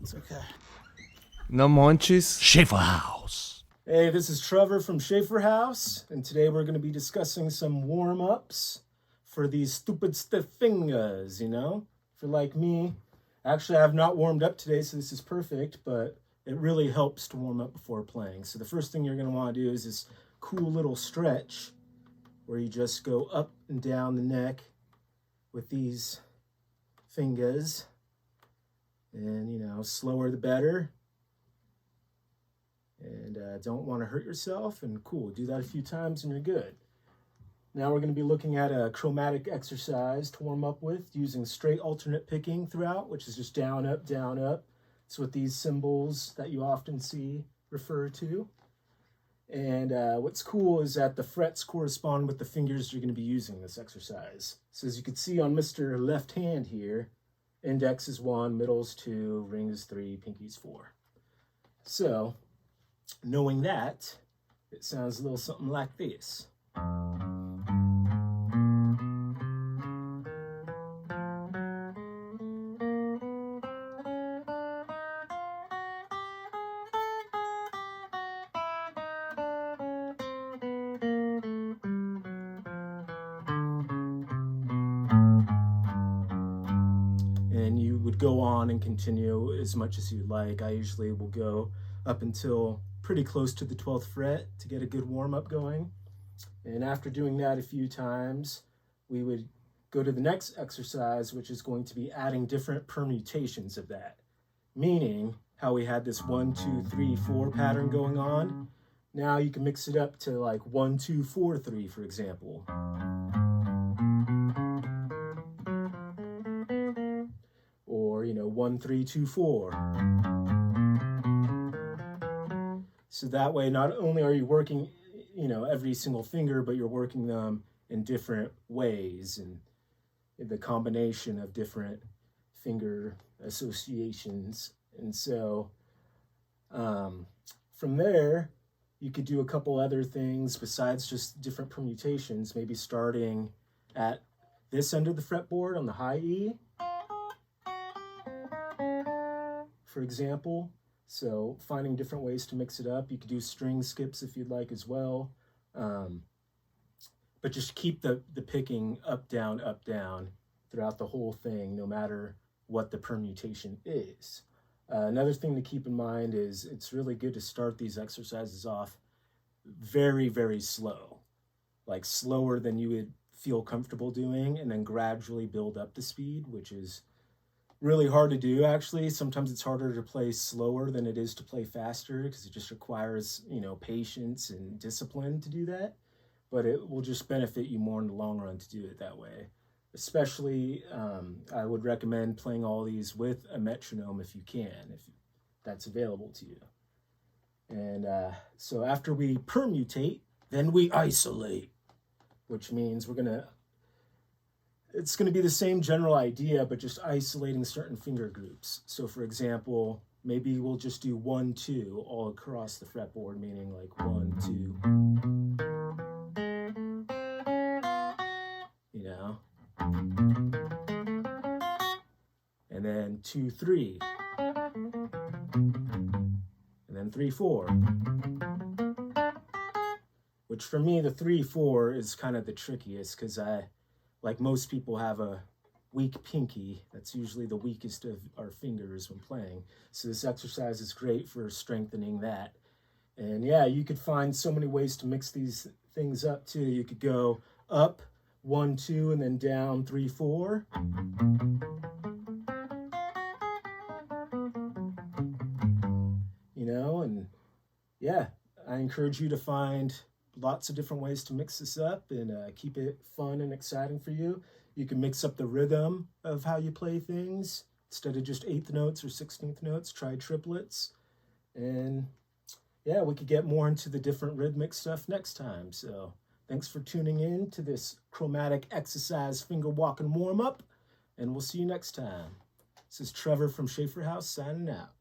It's okay. No munchies. Schaefer House. Hey, this is Trevor from Schaefer House, and today we're going to be discussing some warm-ups for these stupid stiff fingers, you know? If you're like me, actually I have not warmed up today, so this is perfect, but it really helps to warm up before playing. So the first thing you're going to want to do is this cool little stretch where you just go up and down the neck with these fingers. And, you know, slower the better. And don't want to hurt yourself. And cool, do that a few times and you're good. Now we're going to be looking at a chromatic exercise to warm up with using straight alternate picking throughout, which is just down, up, down, up. It's what these symbols that you often see refer to. And what's cool is that the frets correspond with the fingers you're going to be using this exercise. So as you can see on Mr. Left Hand here, index is 1, middle's 2, ring is 3, pinky's 4. So, knowing that, it sounds a little something like this. And you would go on and continue as much as you'd like. I usually will go up until pretty close to the 12th fret to get a good warm-up going. And after doing that a few times, we would go to the next exercise, which is going to be adding different permutations of that. Meaning, how we had this 1, 2, 3, 4 pattern going on. Now you can mix it up to like 1, 2, 4, 3, for example. Or, you know, 1, 3, 2, 4. So that way, not only are you working, you know, every single finger, but you're working them in different ways and the combination of different finger associations. And so from there, you could do a couple other things besides just different permutations, maybe starting at this end of the fretboard on the high E, for example. So finding different ways to mix it up. You could do string skips if you'd like as well. But just keep the picking up, down throughout the whole thing, no matter what the permutation is. Another thing to keep in mind is it's really good to start these exercises off very, very slow. Like slower than you would feel comfortable doing, and then gradually build up the speed, which is really hard to do, actually. Sometimes it's harder to play slower than it is to play faster because it just requires, you know, patience and discipline to do that. But it will just benefit you more in the long run to do it that way. Especially, I would recommend playing all these with a metronome if you can, if that's available to you. And so after we permutate, then we isolate, which means it's going to be the same general idea, but just isolating certain finger groups. So for example, maybe we'll just do 1, 2 all across the fretboard, meaning like 1, 2, you know, and then 2, 3, and then 3, 4, which for me, the 3, 4 is kind of the trickiest because like most people, have a weak pinky. That's usually the weakest of our fingers when playing. So this exercise is great for strengthening that. And yeah, you could find so many ways to mix these things up too. You could go up 1, 2, and then down 3, 4. You know, and yeah, I encourage you to find lots of different ways to mix this up and keep it fun and exciting for you. You can mix up the rhythm of how you play things. Instead of just 8th notes or 16th notes, try triplets. And yeah, we could get more into the different rhythmic stuff next time. So thanks for tuning in to this chromatic exercise finger walking warm up, and we'll see you next time. This is Trevor from Schaefer House signing out.